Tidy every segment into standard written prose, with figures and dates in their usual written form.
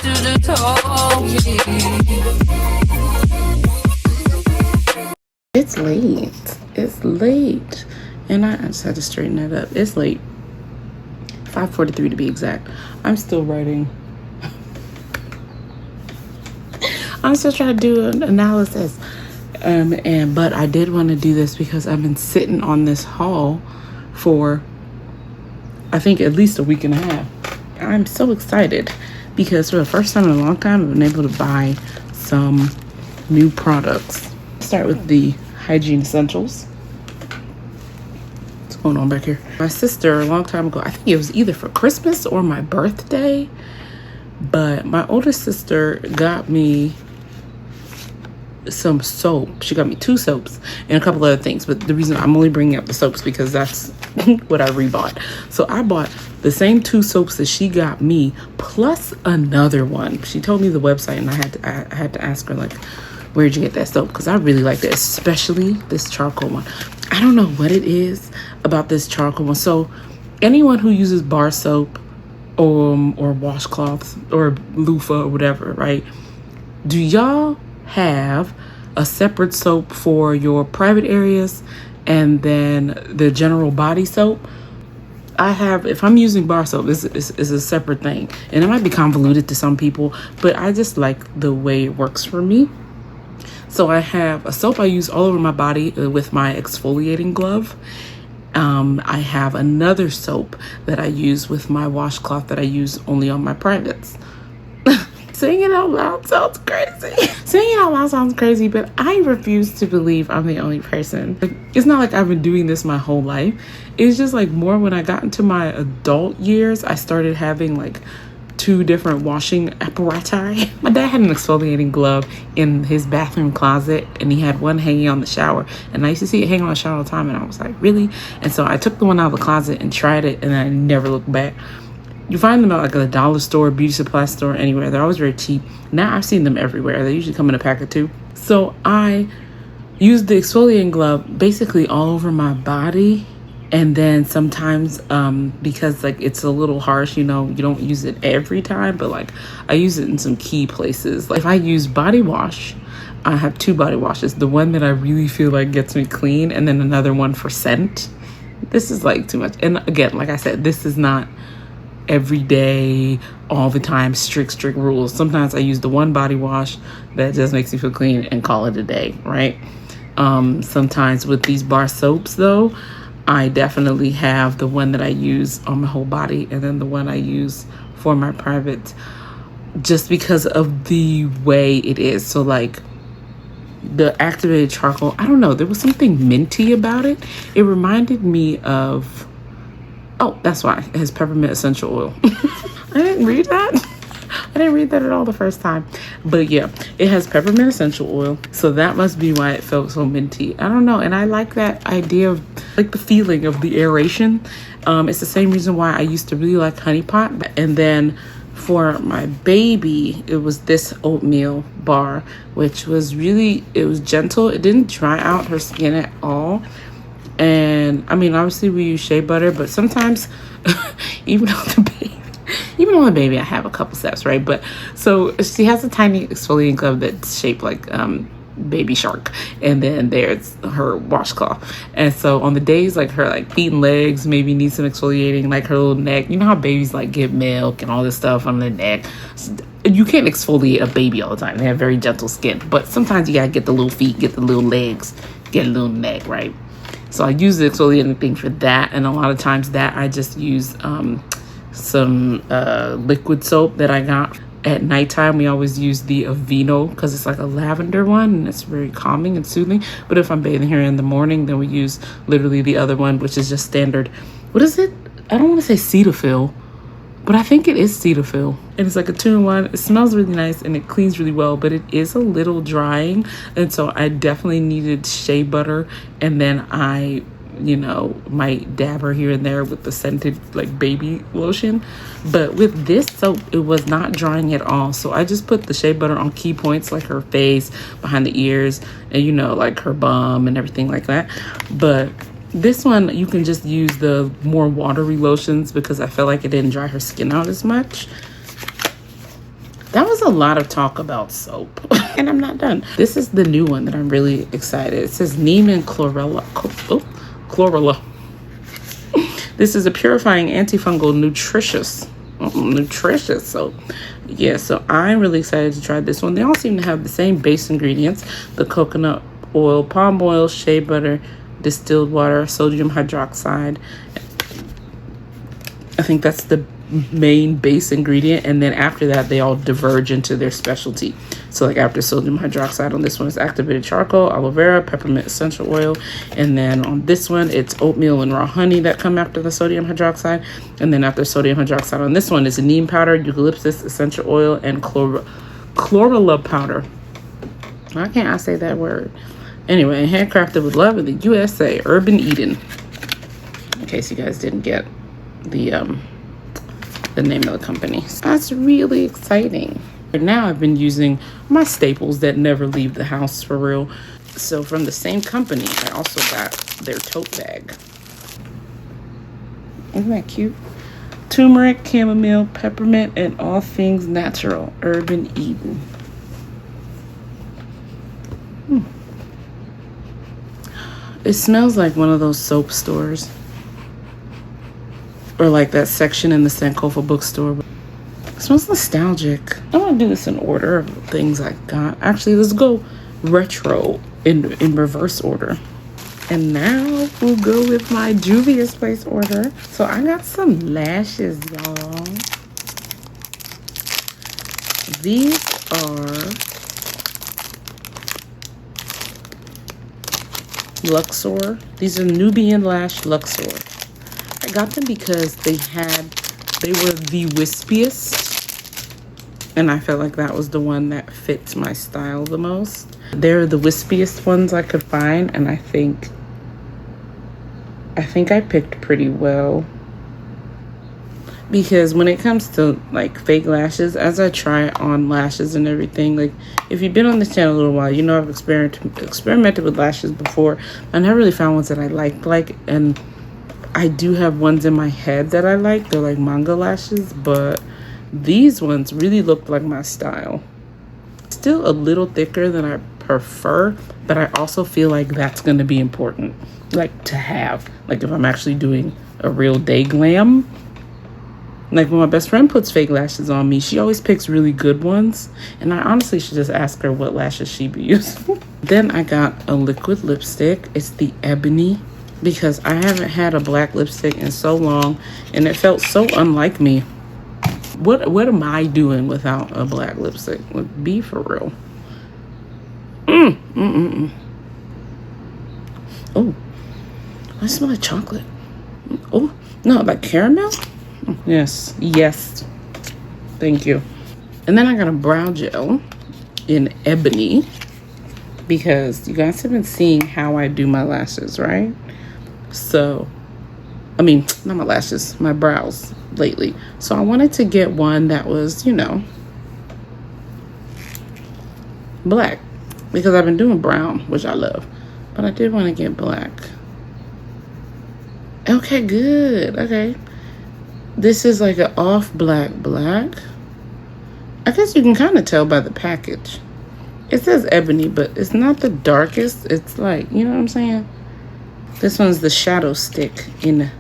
do the talking. It's late. It's late. And I just had to straighten that up. It's late. 5:43 to be exact. I'm still writing. I'm still trying to do an analysis. But I did want to do this because I've been sitting on this haul for I think at least a week and a half. I'm so excited because for the first time in a long time I've been able to buy some new products. Start with the hygiene essentials. What's going on back here? My sister a long time ago, I think it was either for Christmas or my birthday, but my older sister got me some soap. She got me 2 soaps and a couple other things, but the reason I'm only bringing up the soaps because that's what I rebought. So I bought the same 2 soaps that she got me plus another one. She told me the website and I had to ask her, like, where'd you get that soap? Because I really like it, especially this charcoal one. I don't know what it is about this charcoal one. So anyone who uses bar soap or washcloths or loofah or whatever, right? Do y'all have a separate soap for your private areas and then the general body soap? I have, if I'm using bar soap, it's a separate thing. And it might be convoluted to some people, but I just like the way it works for me. So I have a soap I use all over my body with my exfoliating glove. I have another soap that I use with my washcloth that I use only on my privates. Saying it out loud sounds crazy. Saying it out loud sounds crazy, but I refuse to believe I'm the only person. Like, it's not like I've been doing this my whole life. It's just like more when I got into my adult years, I started having like 2 different washing apparati. My dad had an exfoliating glove in his bathroom closet and he had one hanging on the shower. And I used to see it hanging on the shower all the time and I was like, really? And so I took the one out of the closet and tried it and I never looked back. You find them at like a dollar store, beauty supply store, anywhere. They're always very cheap. Now I've seen them everywhere. They usually come in a pack of 2. So I use the exfoliating glove basically all over my body. And then sometimes, because like it's a little harsh, you know, you don't use it every time, but like I use it in some key places. Like if I use body wash, I have 2 body washes. The one that I really feel like gets me clean and then another one for scent. This is like too much. And again, like I said, this is not every day, all the time, strict rules. Sometimes I use the one body wash that just makes me feel clean and call it a day, right? Sometimes with these bar soaps though, I definitely have the one that I use on my whole body and then the one I use for my private, just because of the way it is. So like the activated charcoal, I don't know, there was something minty about it. It reminded me of, oh, that's why it has peppermint essential oil. I didn't read that. I didn't read that at all the first time. But yeah, it has peppermint essential oil. So that must be why it felt so minty. I don't know. And I like that idea of like the feeling of the aeration. It's the same reason why I used to really like Honey Pot. And then for my baby, it was this oatmeal bar, which was really, it was gentle. It didn't dry out her skin at all. And I mean, obviously we use shea butter, but sometimes even on the baby, I have a couple steps, right? But so she has a tiny exfoliating glove that's shaped like baby shark, and then there's her washcloth. And so on the days like her like feet and legs maybe need some exfoliating, like her little neck, you know how babies like get milk and all this stuff on their neck. You can't exfoliate a baby all the time. They have very gentle skin, but sometimes you gotta get the little feet, get the little legs, get a little neck, right? So I use the exfoliating thing for that, and a lot of times that I just use some liquid soap that I got. At nighttime, we always use the Aveeno because it's like a lavender one and it's very calming and soothing. But if I'm bathing her in the morning, then we use literally the other one, which is just standard. What is it? I don't want to say Cetaphil, but I think it is Cetaphil. And it's like a 2-in-1. It smells really nice and it cleans really well, but it is a little drying. And so I definitely needed shea butter. And then I, you know, might dab her here and there with the scented like baby lotion. But with this soap, it was not drying at all. So I just put the shea butter on key points like her face, behind the ears, and you know, like her bum and everything like that. But this one, you can just use the more watery lotions because I felt like it didn't dry her skin out as much. That was a lot of talk about soap. And I'm not done. This is the new one that I'm really excited. It says neem and chlorella. Chlorella. This is a purifying antifungal nutritious soap. Yeah, so I'm really excited to try this one. They all seem to have the same base ingredients: the coconut oil, palm oil, shea butter, distilled water, sodium hydroxide. I think that's the main base ingredient, and then after that they all diverge into their specialty. So like after sodium hydroxide, on this one is activated charcoal, aloe vera, peppermint essential oil, and then on this one it's oatmeal and raw honey that come after the sodium hydroxide, and then after sodium hydroxide on this one is neem powder, eucalyptus essential oil, and chlorella powder. Why can't I say that word? Anyway, handcrafted with love in the USA, Urban Eden. In case you guys didn't get the name of the company. So that's really exciting. But now I've been using my staples that never leave the house, for real. So from the same company, I also got their tote bag. Isn't that cute? Turmeric, chamomile, peppermint, and all things natural. Urban Eden. It smells like one of those soap stores. Or like that section in the Sankofa bookstore. It smells nostalgic. I'm gonna do this in order of things I got. Actually, let's go retro in reverse order. And now we'll go with my Juvia's Place order. So I got some lashes, y'all. These are Luxor. These are Nubian Lash Luxor. I got them because they were the wispiest, and I felt like that was the one that fits my style the most. They're the wispiest ones I could find, and I think I picked pretty well. Because when it comes to like fake lashes, as I try on lashes and everything, like if you've been on this channel a little while, you know I've experimented with lashes before. I never really found ones that I liked, and I do have ones in my head that I like. They're like manga lashes, but these ones really look like my style. Still a little thicker than I prefer, but I also feel like that's going to be important, like to have, like if I'm actually doing a real day glam. Like when my best friend puts fake lashes on me, she always picks really good ones, and I honestly should just ask her what lashes she be using. Then I got a liquid lipstick. It's the Ebony, because I haven't had a black lipstick in so long, and it felt so unlike me. What am I doing without a black lipstick? Like, be for real. Oh, I smell like chocolate. Oh, no, like caramel? Yes. Thank you. And then I got a brow gel in Ebony, because you guys have been seeing how I do my lashes, right? So, I mean, not my lashes, my brows lately. So I wanted to get one that was, you know, black, because I've been doing brown, which I love, but I did want to get black. Okay, good. Okay. This is like an off black. I guess you can kind of tell by the package. It says Ebony, but it's not the darkest. It's like, you know what I'm saying? This one's the Shadow Stick in,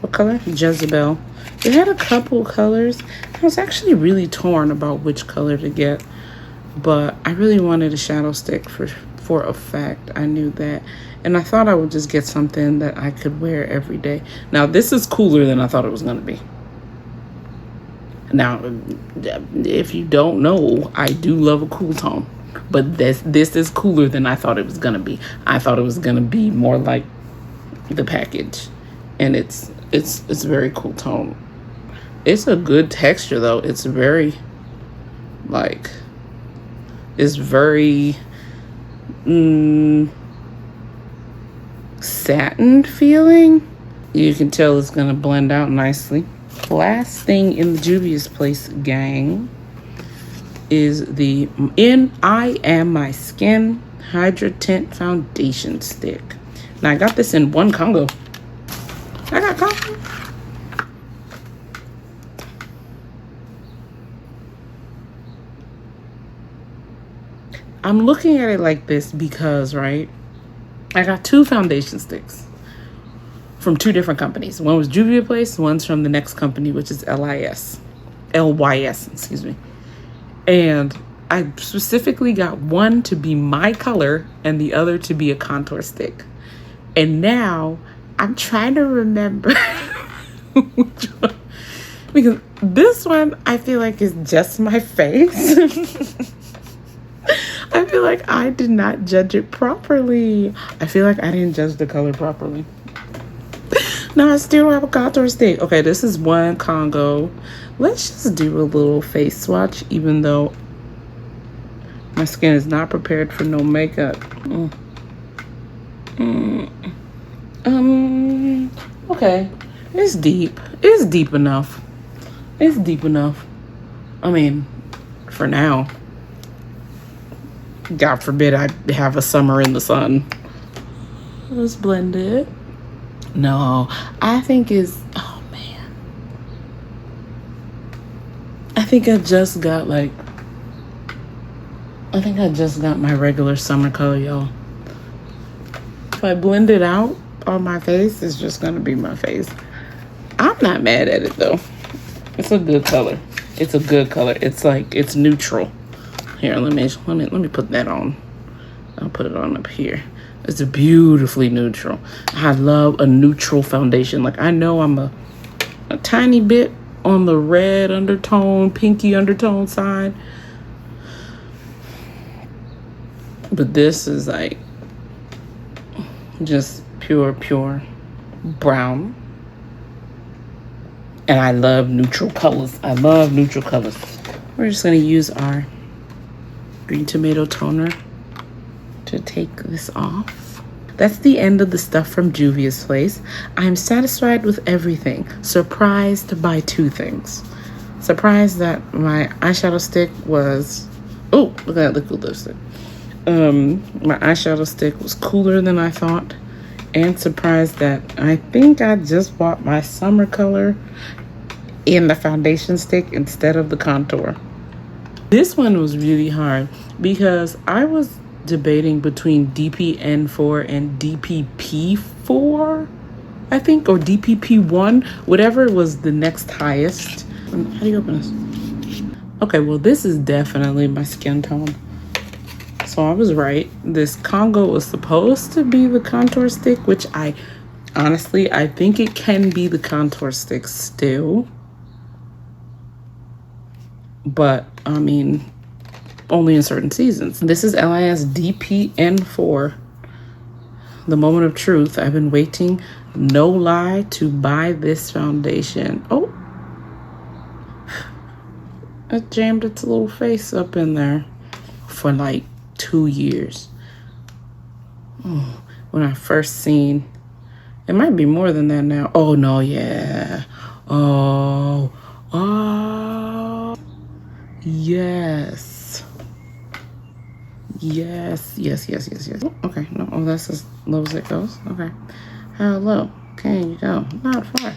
what color? Jezebel. It had a couple colors. I was actually really torn about which color to get, but I really wanted a Shadow Stick for a fact. I knew that. And I thought I would just get something that I could wear every day. Now, this is cooler than I thought it was going to be. Now, if you don't know, I do love a cool tone. But this is cooler than I thought it was going to be. I thought it was going to be more like the package. And it's very cool tone. It's a good texture, though. It's very, like, it's very satin feeling. You can tell it's going to blend out nicely. Last thing in the Juvia's Place gang is the I Am My Skin Hydra Tint Foundation Stick. Now, I got this in one Congo. I got Congo. I'm looking at it like this because, right, I got 2 foundation sticks from 2 different companies. One was Juvia Place, one's from the next company, which is LYS, excuse me. And I specifically got one to be my color and the other to be a contour stick. And now I'm trying to remember which one. Because this one I feel like is just my face. I feel like I did not judge it properly. I feel like I didn't judge the color properly. No, I still don't have a contour stick. Okay, this is one Congo. Let's just do a little face swatch, even though my skin is not prepared for no makeup. Okay. It's deep. It's deep enough. It's deep enough. I mean, for now. God forbid I have a summer in the sun. Let's blend it. No, I think it's, oh man. I think I just got my regular summer color, y'all. If I blend it out on my face, it's just gonna be my face. I'm not mad at it though. It's a good color. It's a good color. It's like, it's neutral. Here, let me put that on. I'll put it on up here. It's beautifully neutral. I love a neutral foundation. Like, I know I'm a tiny bit on the red undertone, pinky undertone side. But this is like just pure brown. And I love neutral colors. I love neutral colors. We're just gonna use our green tomato toner to take this off. That's the end of the stuff from Juvia's Place. I'm satisfied with everything. Surprised by 2 things. Surprised that my eyeshadow stick was, oh, look at that liquid lipstick. My eyeshadow stick was cooler than I thought. And surprised that I think I just bought my summer color in the foundation stick instead of the contour. This one was really hard because I was debating between DPN4 and DPP4, I think, or DPP1, whatever was the next highest. How do you open this? Okay, well, this is definitely my skin tone. So I was right. This Congo was supposed to be the contour stick, which I think it can be the contour stick still. But, I mean, only in certain seasons. This is LYS DPN4. The moment of truth. I've been waiting, no lie, to buy this foundation. Oh. It jammed its little face up in there for like 2 years. Oh, when I first seen, it might be more than that now. Oh, no, yeah. Oh. Yes. Oh, okay, no, oh, that's as low as it goes. Okay. How low can you go? Not far.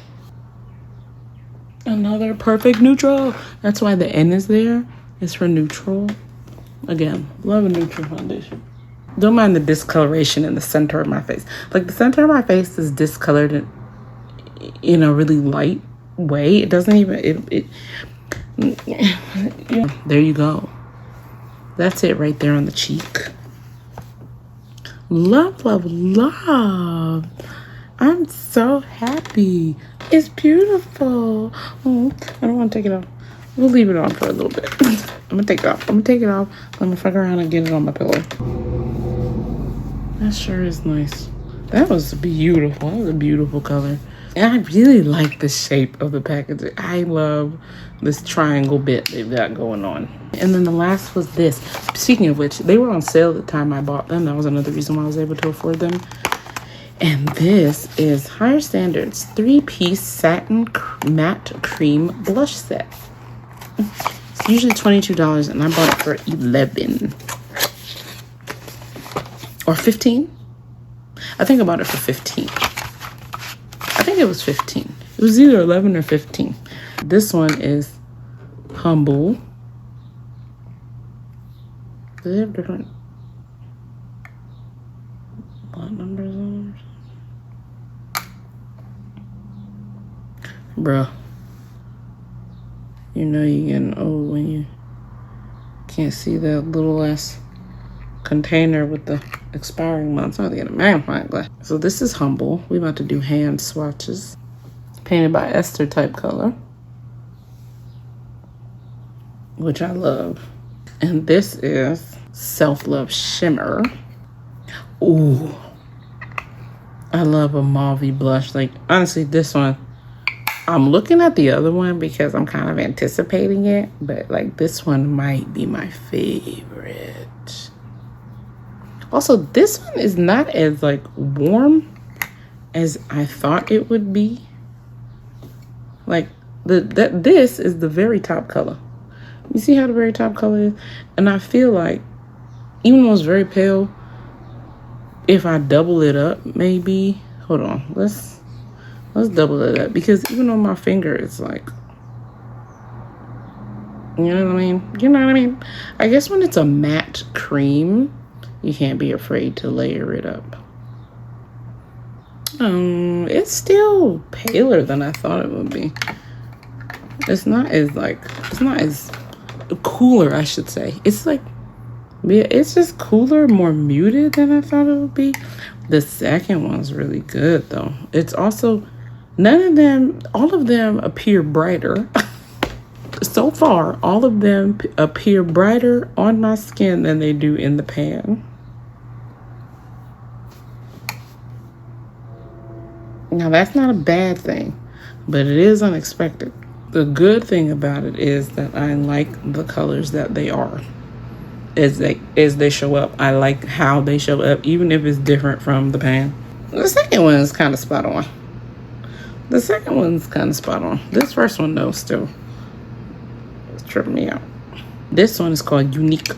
Another perfect neutral. That's why the N is there. It's for neutral. Again, love a neutral foundation. Don't mind the discoloration in the center of my face. Like, the center of my face is discolored in a really light way. It doesn't even, there you go. That's it right there on the cheek. Love. I'm so happy. It's beautiful. Oh, I don't want to take it off. We'll leave it on for a little bit. I'm gonna take it off. I'm gonna fuck around and get it on my pillow. That sure is nice. That was beautiful. That was a beautiful color. And I really like the shape of the packaging. I love this triangle bit they've got going on. And then the last was this. Speaking of which, they were on sale at the time I bought them. That was another reason why I was able to afford them. And this is Higher Standards 3-piece satin matte cream blush set. It's usually $22 and I bought it for $11 or $15. I think I bought it for $15. I think it was $15. It was either $11 or $15. This one is Humble. Do they have different? lot numbers on them. Bruh. You know you're getting old when you can't see that little ass container with the expiring months. I have to get a magnifying glass. So this is Humble. We're about to do hand swatches. It's painted by Esther type color, which I love. And this is Self Love Shimmer. Ooh. I love a mauvey blush. Like, honestly, this one, I'm looking at the other one because I'm kind of anticipating it. But, like, this one might be my favorite. Also, this one is not as, like, warm as I thought it would be. Like, this is the very top color. You see how the very top color is? And I feel like, even though it's very pale, if I double it up, maybe, hold on, let's double it up, because even on my finger, it's like, you know what I mean? You know what I mean? I guess when it's a matte cream, you can't be afraid to layer it up. It's still paler than I thought it would be. It's not as cooler, I should say. It's like, yeah, it's just cooler, more muted than I thought it would be. The second one's really good, though. It's also, all of them appear brighter. So far, all of them appear brighter on my skin than they do in the pan. Now, that's not a bad thing, but it is unexpected. The good thing about it is that I like the colors that they are. As they show up, I like how they show up, even if it's different from the pan. The second one is kind of spot on. This first one, though, still it's tripping me out. This one is called Unique.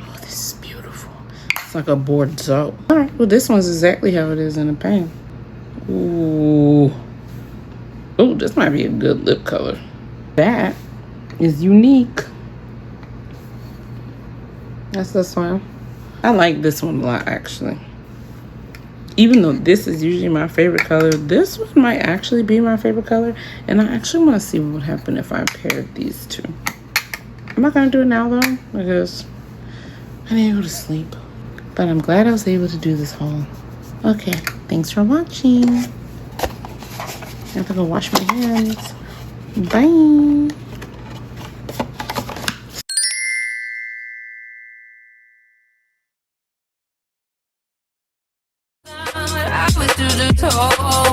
Oh, this is beautiful. It's like a Bordeaux. All right, well, this one's exactly how it is in the pan. Ooh, this might be a good lip color. That is Unique. That's this one. I like this one a lot, actually. Even though this is usually my favorite color, this one might actually be my favorite color. And I actually want to see what would happen if I paired these two. I'm not going to do it now, though, because I need to go to sleep. But I'm glad I was able to do this haul. Okay, thanks for watching. I have to go wash my hands. Bye. I was through the talking.